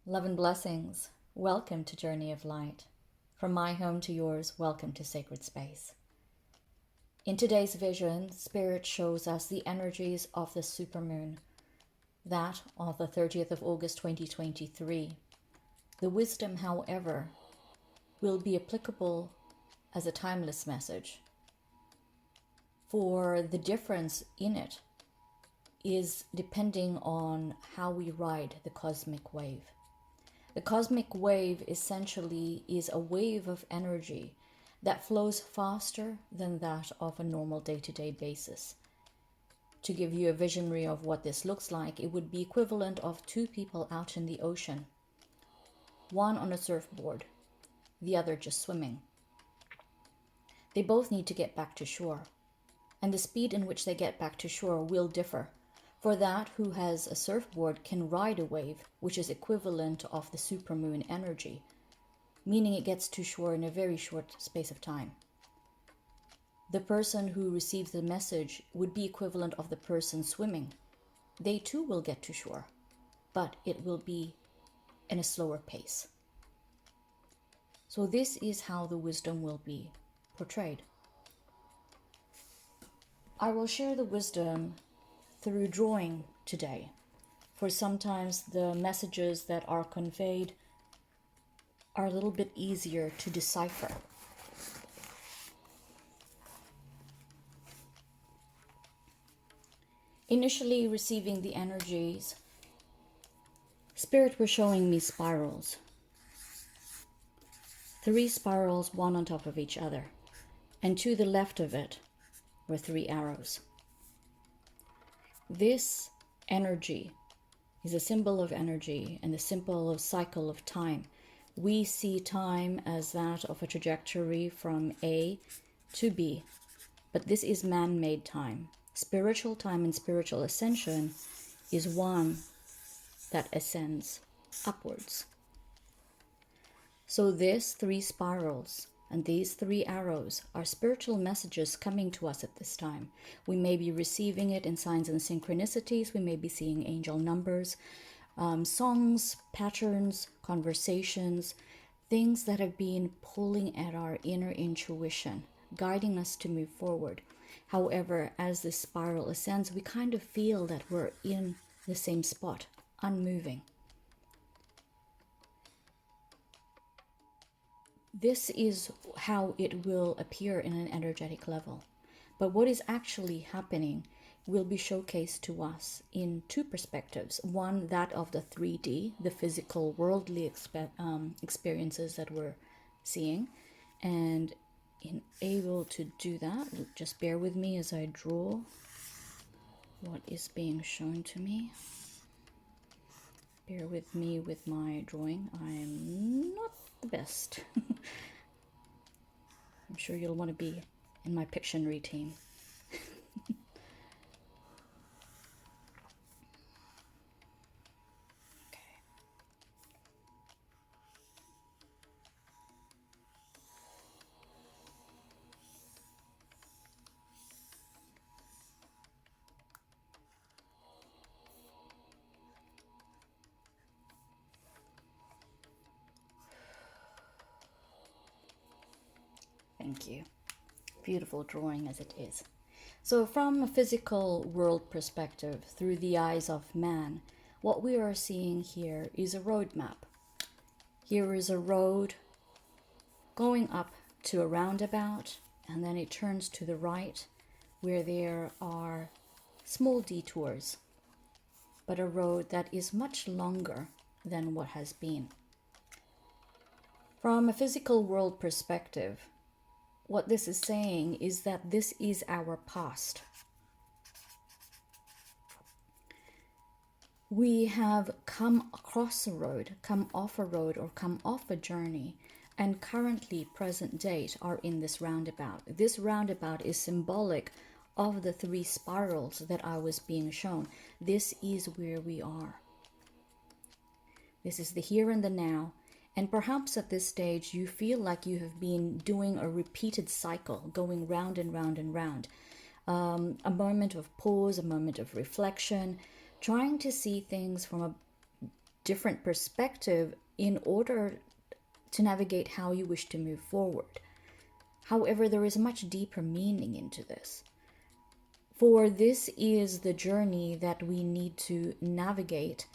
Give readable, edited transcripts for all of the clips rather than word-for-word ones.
Love and blessings. Welcome to Journey of Light. From my home to yours, welcome to Sacred Space. In today's vision, Spirit shows us the energies of the supermoon, that of the 30th of August 2023. The wisdom, however, will be applicable as a timeless message, for the difference in it is depending on how we ride the cosmic wave. The cosmic wave essentially is a wave of energy that flows faster than that of a normal day-to-day basis. To give you a visionary of what this looks like, it would be equivalent of two people out in the ocean, one on a surfboard, the other just swimming. They both need to get back to shore, and the speed in which they get back to shore will differ. For that who has a surfboard can ride a wave, which is equivalent of the supermoon energy, meaning it gets to shore in a very short space of time. The person who receives the message would be equivalent of the person swimming. They too will get to shore, but it will be in a slower pace. So this is how the wisdom will be portrayed. I will share the wisdom through drawing today, for sometimes the messages that are conveyed are a little bit easier to decipher. Initially receiving the energies, Spirit was showing me spirals. 3 spirals, one on top of each other, and to the left of it were 3 arrows. This energy is a symbol of energy and a symbol of cycle of time. We see time as that of a trajectory from A to B, but this is man-made time. Spiritual time and spiritual ascension is one that ascends upwards. So these 3 spirals and these 3 arrows are spiritual messages coming to us at this time. We may be receiving it in signs and synchronicities. We may be seeing angel numbers, songs, patterns, conversations, things that have been pulling at our inner intuition, guiding us to move forward. However, as this spiral ascends, we kind of feel that we're in the same spot, unmoving. This is how it will appear in an energetic level. But what is actually happening will be showcased to us in 2 perspectives. One, that of the 3D, the physical, worldly experiences that we're seeing. And in able to do that, just bear with me as I draw what is being shown to me. Bear with me with my drawing. I am not the best. I'm sure you'll want to be in my Pictionary team. Okay. Thank you. Beautiful drawing as it is. So from a physical world perspective, through the eyes of man, what we are seeing here is a roadmap. Here is a road going up to a roundabout, and then it turns to the right, where there are small detours, but a road that is much longer than what has been. From a physical world perspective, what this is saying is that this is our past. We have come across a road, come off a road, or come off a journey, and currently, present date, are in this roundabout. This roundabout is symbolic of the 3 spirals that I was being shown. This is where we are. This is the here and the now. And perhaps at this stage, you feel like you have been doing a repeated cycle, going round and round and round. A moment of pause, a moment of reflection, trying to see things from a different perspective in order to navigate how you wish to move forward. However, there is a much deeper meaning into this. For this is the journey that we need to navigate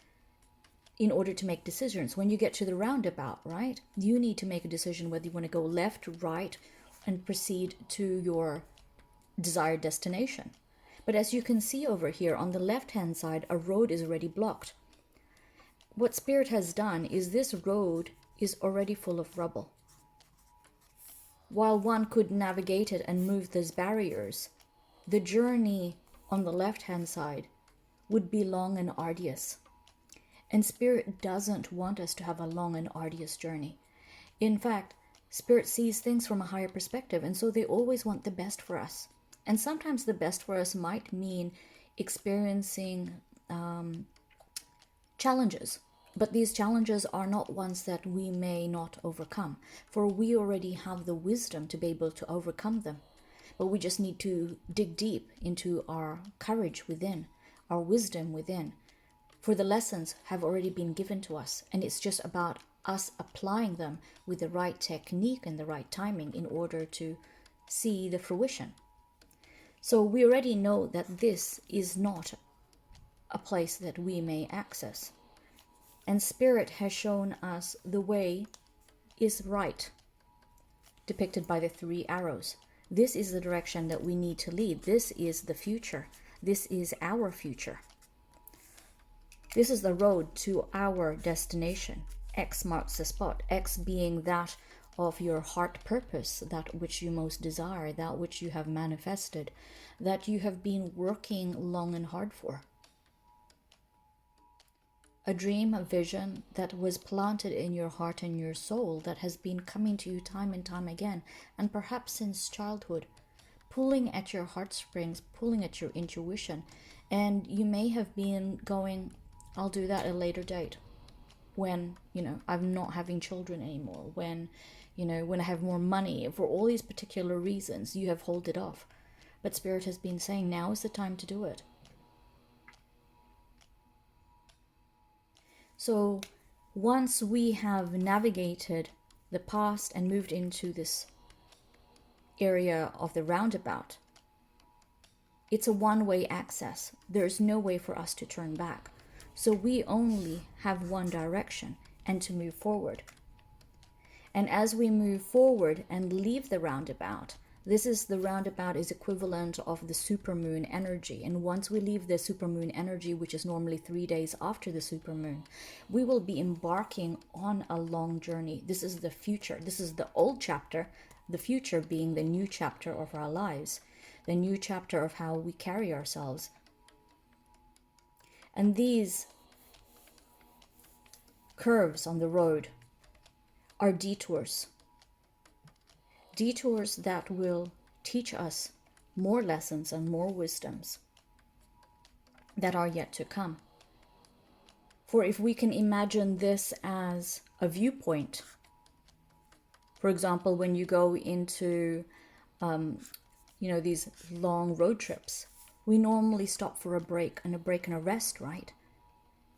in order to make decisions. When you get to the roundabout, right, you need to make a decision whether you want to go left, right, and proceed to your desired destination. But as you can see over here on the left-hand side, a road is already blocked. What Spirit has done is this road is already full of rubble. While one could navigate it and move those barriers, the journey on the left-hand side would be long and arduous. And Spirit doesn't want us to have a long and arduous journey. In fact, Spirit sees things from a higher perspective, and so they always want the best for us. And sometimes the best for us might mean experiencing challenges. But these challenges are not ones that we may not overcome, for we already have the wisdom to be able to overcome them. But we just need to dig deep into our courage within, our wisdom within. For the lessons have already been given to us, and it's just about us applying them with the right technique and the right timing in order to see the fruition. So we already know that this is not a place that we may access. And Spirit has shown us the way is right, depicted by the 3 arrows. This is the direction that we need to lead. This is the future. This is our future. This is the road to our destination. X marks the spot. X being that of your heart purpose, that which you most desire, that which you have manifested, that you have been working long and hard for. A dream, a vision that was planted in your heart and your soul that has been coming to you time and time again, and perhaps since childhood, pulling at your heartstrings, pulling at your intuition. And you may have been going, I'll do that at a later date, when, I'm not having children anymore, when I have more money. For all these particular reasons, you have held it off. But Spirit has been saying, now is the time to do it. So once we have navigated the past and moved into this area of the roundabout, it's a one-way access. There's no way for us to turn back. So we only have one direction, and to move forward. And as we move forward and leave the roundabout, the roundabout is equivalent of the supermoon energy. And once we leave the supermoon energy, which is normally 3 days after the supermoon, we will be embarking on a long journey. This is the future. This is the old chapter, the future being the new chapter of our lives, the new chapter of how we carry ourselves. And these curves on the road are detours. Detours that will teach us more lessons and more wisdoms that are yet to come. For if we can imagine this as a viewpoint, for example, when you go into, these long road trips, we normally stop for a break and a rest, right?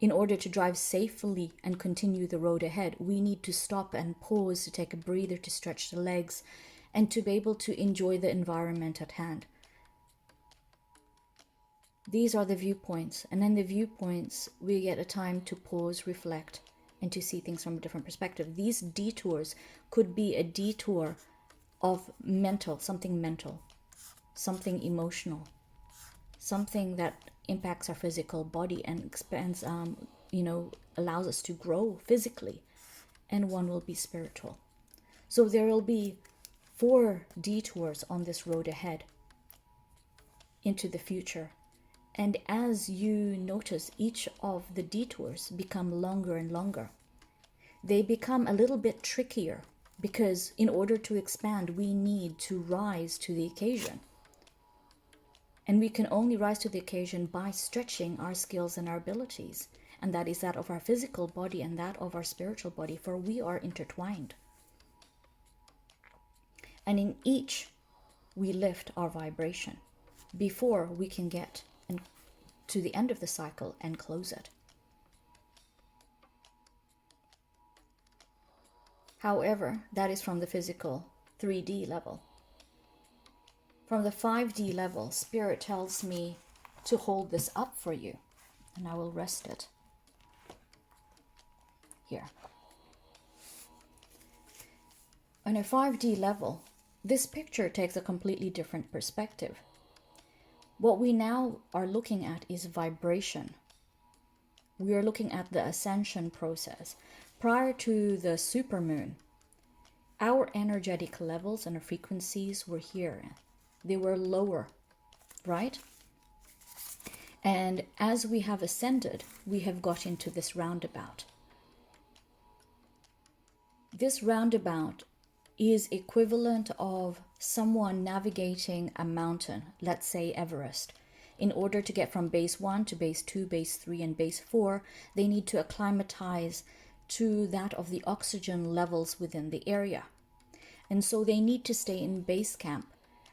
In order to drive safely and continue the road ahead, we need to stop and pause, to take a breather, to stretch the legs, and to be able to enjoy the environment at hand. These are the viewpoints. And in the viewpoints, we get a time to pause, reflect, and to see things from a different perspective. These detours could be a detour of something emotional, something that impacts our physical body and expands, allows us to grow physically. And one will be spiritual. So there will be 4 detours on this road ahead into the future. And as you notice, each of the detours become longer and longer. They become a little bit trickier because in order to expand, we need to rise to the occasion. And we can only rise to the occasion by stretching our skills and our abilities. And that is that of our physical body and that of our spiritual body, for we are intertwined. And in each, we lift our vibration before we can get to the end of the cycle and close it. However, that is from the physical 3D level. From the 5D level, Spirit tells me to hold this up for you, and I will rest it here. On a 5D level, this picture takes a completely different perspective. What we now are looking at is vibration. We are looking at the ascension process. Prior to the supermoon, our energetic levels and frequencies were here. They were lower, right? And as we have ascended, we have got into this roundabout. This roundabout is equivalent of someone navigating a mountain, let's say Everest. In order to get from base 1 to base 2, base 3, and base 4, they need to acclimatize to that of the oxygen levels within the area. And so they need to stay in base camp.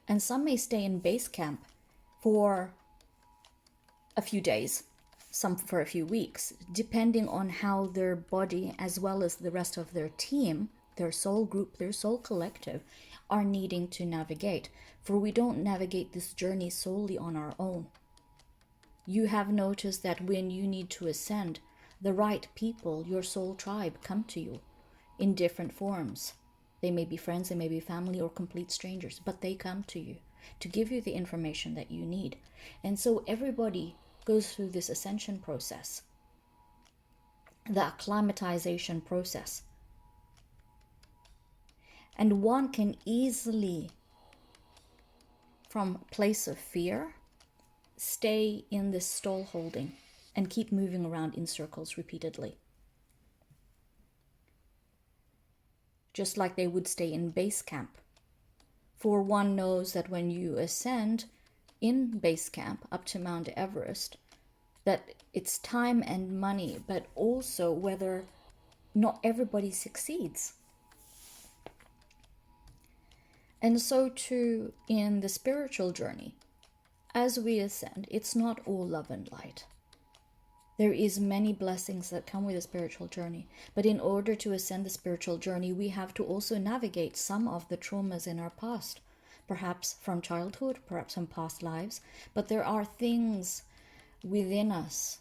And some may stay in base camp for a few days, some for a few weeks, depending on how their body, as well as the rest of their team, their soul group, their soul collective, are needing to navigate. For we don't navigate this journey solely on our own. You have noticed that when you need to ascend, the right people, your soul tribe, come to you in different forms. They may be friends, they may be family, or complete strangers, but they come to you to give you the information that you need. And so everybody goes through this ascension process, the acclimatization process. And one can easily, from a place of fear, stay in this stall holding and keep moving around in circles repeatedly. Just like they would stay in base camp. For one knows that when you ascend in base camp up to Mount Everest, that it's time and money, but also whether not everybody succeeds. And so too in the spiritual journey, as we ascend, it's not all love and light. There is many blessings that come with a spiritual journey. But in order to ascend the spiritual journey, we have to also navigate some of the traumas in our past. Perhaps from childhood, perhaps from past lives. But there are things within us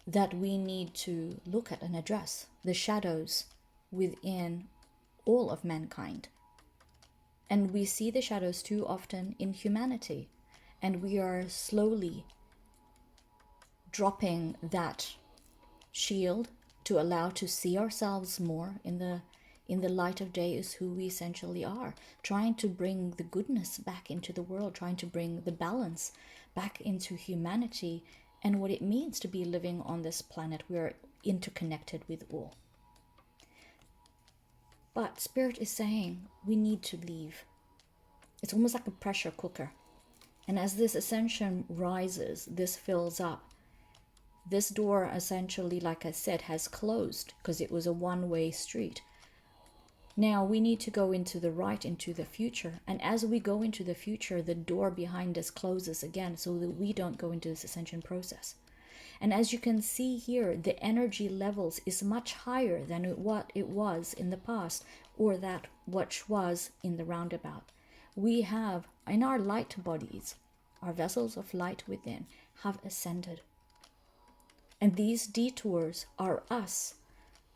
that we need to look at and address. The shadows within all of mankind. And we see the shadows too often in humanity. And we are slowly dropping that shield to allow to see ourselves more in the light of day is who we essentially are, trying to bring the goodness back into the world, trying to bring the balance back into humanity and what it means to be living on this planet. We are interconnected with all. But Spirit is saying we need to leave. It's almost like a pressure cooker. And as this ascension rises, this fills up. This door essentially, like I said, has closed because it was a one-way street. Now we need to go into the right, into the future. And as we go into the future, the door behind us closes again so that we don't go into this ascension process. And as you can see here, the energy levels is much higher than what it was in the past or that which was in the roundabout. We have, in our light bodies, our vessels of light within, have ascended. And these detours are us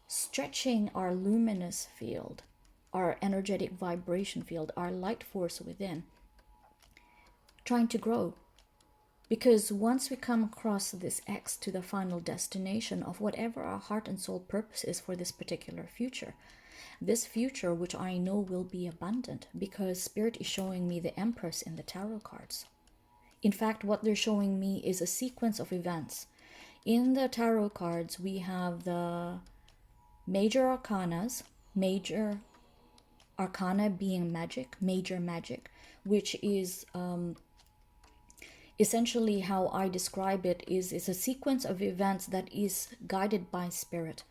stretching our luminous field, our energetic vibration field, our light force within, trying to grow. Because once we come across this X to the final destination of whatever our heart and soul purpose is for this particular future, this future which I know will be abundant, because Spirit is showing me the Empress in the tarot cards. In fact, what they're showing me is a sequence of events. In the tarot cards, we have the major arcanas, major arcana being magic, major magic, which is essentially how I describe it is a sequence of events that is guided by Spirit,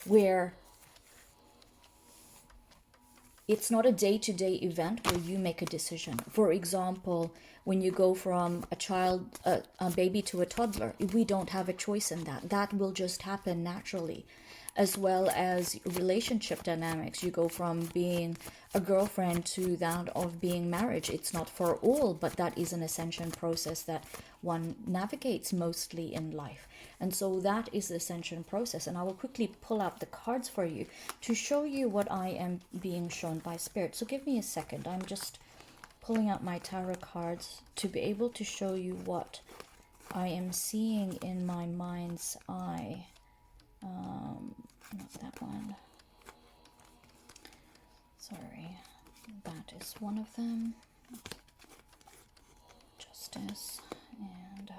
where it's not a day-to-day event where you make a decision. For example, when you go from a baby to a toddler, we don't have a choice in that. That will just happen naturally. as well as relationship dynamics. You go from being a girlfriend to that of being marriage. It's not for all, but that is an ascension process that one navigates mostly in life. And so that is the ascension process. And I will quickly pull out the cards for you to show you what I am being shown by Spirit. So give me a second. I'm just pulling out my tarot cards to be able to show you what I am seeing in my mind's eye. Not that one. Sorry. That is one of them. Justice. And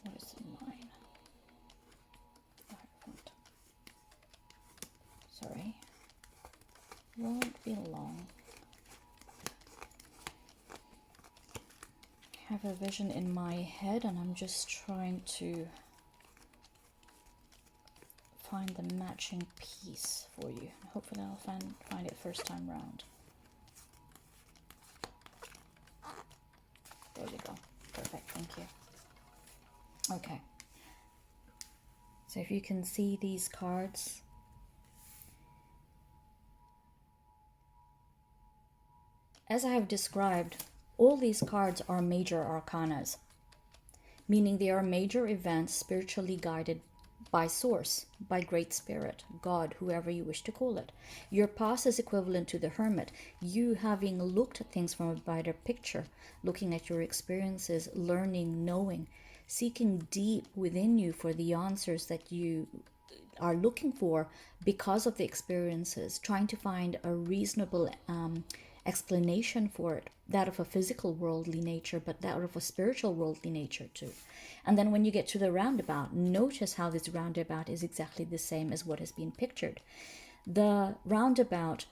what is in mine? Sorry. Won't be long. I have a vision in my head and I'm just trying to find the matching piece for you. Hopefully I'll find it first time round. There you go. Perfect, thank you. Okay. So if you can see these cards, as I have described, all these cards are major arcanas, meaning they are major events spiritually guided by source, by Great Spirit, God, whoever you wish to call it. Your past is equivalent to the hermit, you having looked at things from a wider picture, looking at your experiences, learning, knowing, seeking deep within you for the answers that you are looking for because of the experiences, trying to find a reasonable explanation for it, that of a physical worldly nature, but that of a spiritual worldly nature too. And then when you get to the roundabout, notice how this roundabout is exactly the same as what has been pictured. The roundabout,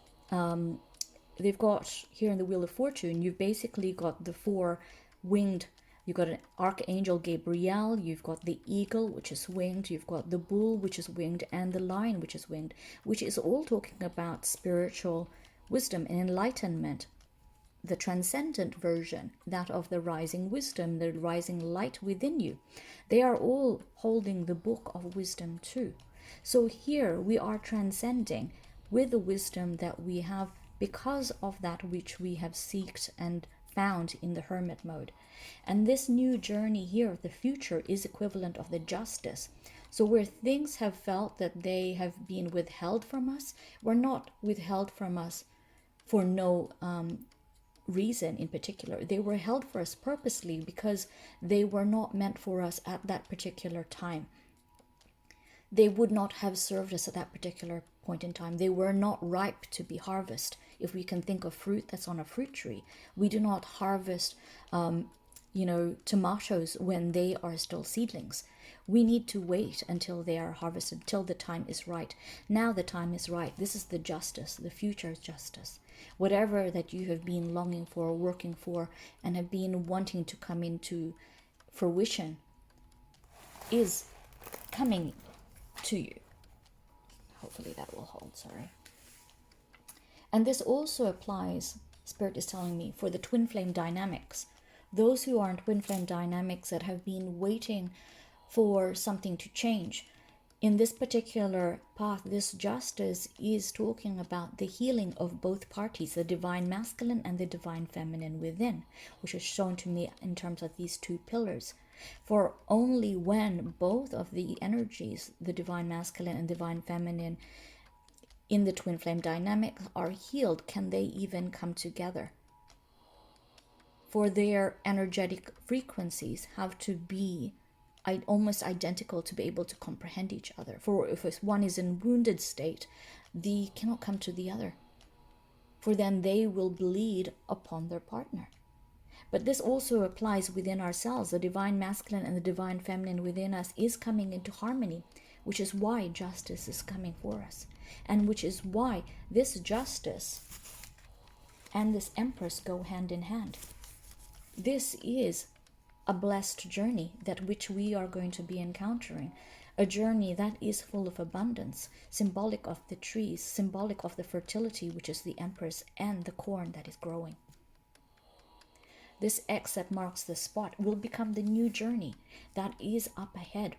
they've got here in the Wheel of Fortune, you've basically got the four winged, you've got an Archangel Gabriel, you've got the eagle, which is winged, you've got the bull, which is winged, and the lion, which is winged, which is all talking about spiritual wisdom and enlightenment, the transcendent version, that of the rising wisdom, the rising light within you. They are all holding the book of wisdom too. So here we are transcending with the wisdom that we have because of that which we have sought and found in the hermit mode. And this new journey here of the future is equivalent of the justice. So where things have felt that they have been withheld from us, were not withheld from us for no reason in particular. They were held for us purposely because they were not meant for us at that particular time. They would not have served us at that particular point in time. They were not ripe to be harvested. If we can think of fruit that's on a fruit tree, we do not harvest tomatoes when they are still seedlings. We need to wait until they are harvested, till the time is right. Now the time is right. This is the justice, the future justice. Whatever that you have been longing for, working for, and have been wanting to come into fruition is coming to you. Hopefully that will hold, sorry. And this also applies, Spirit is telling me, for the twin flame dynamics. Those who are in twin flame dynamics that have been waiting for something to change. In this particular path, this justice is talking about the healing of both parties, the divine masculine and the divine feminine within, which is shown to me in terms of these two pillars. For only when both of the energies, the divine masculine and divine feminine, in the twin flame dynamic are healed, can they even come together. For their energetic frequencies have to be almost identical to be able to comprehend each other. For if one is in wounded state, they cannot come to the other. For then they will bleed upon their partner. But this also applies within ourselves. The divine masculine and the divine feminine within us is coming into harmony, which is why justice is coming for us. And which is why this justice and this empress go hand in hand. This is a blessed journey that which we are going to be encountering. A journey that is full of abundance, symbolic of the trees, symbolic of the fertility, which is the empress, and the corn that is growing. This X that marks the spot will become the new journey that is up ahead.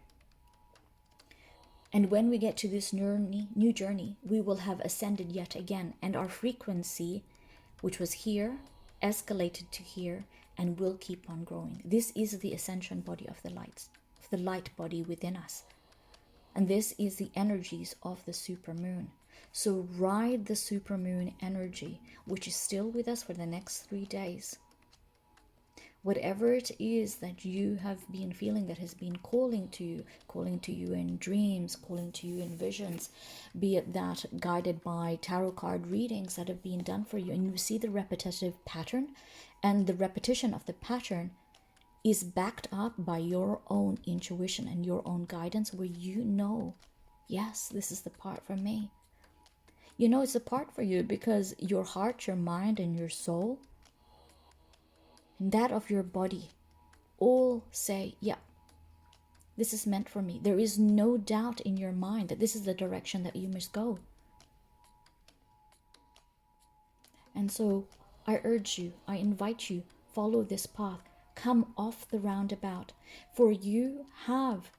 And when we get to this new journey, we will have ascended yet again, and our frequency, which was here, escalated to here, and will keep on growing. This is the ascension body of the light body within us. And this is the energies of the supermoon. So ride the supermoon energy, which is still with us for the next 3 days. Whatever it is that you have been feeling that has been calling to you in dreams, calling to you in visions, be it that guided by tarot card readings that have been done for you, and you see the repetitive pattern, and the repetition of the pattern is backed up by your own intuition and your own guidance, where you know, yes, this is the part for me. You know it's a part for you because your heart, your mind, and your soul, and that of your body, all say, yeah, this is meant for me. There is no doubt in your mind that this is the direction that you must go. And so I urge you, I invite you, follow this path. Come off the roundabout. For you have,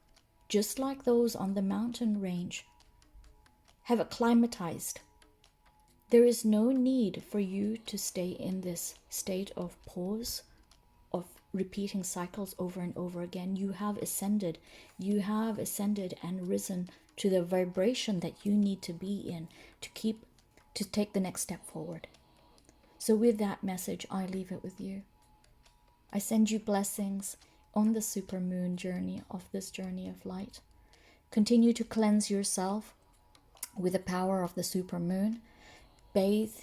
just like those on the mountain range, have acclimatized. There is no need for you to stay in this state of pause, of repeating cycles over and over again. You have ascended. You have ascended and risen to the vibration that you need to be in to take the next step forward. So with that message, I leave it with you. I send you blessings on the supermoon journey of this journey of light. Continue to cleanse yourself with the power of the supermoon. Bathe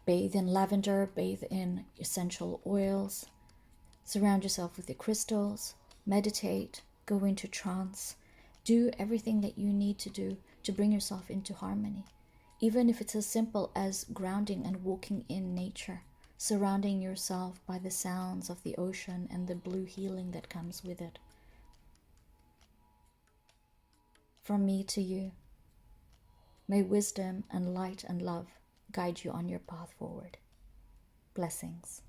in lavender, bathe in essential oils. Surround yourself with the crystals. Meditate, go into trance. Do everything that you need to do to bring yourself into harmony. Even if it's as simple as grounding and walking in nature, surrounding yourself by the sounds of the ocean and the blue healing that comes with it. From me to you, may wisdom and light and love guide you on your path forward. Blessings.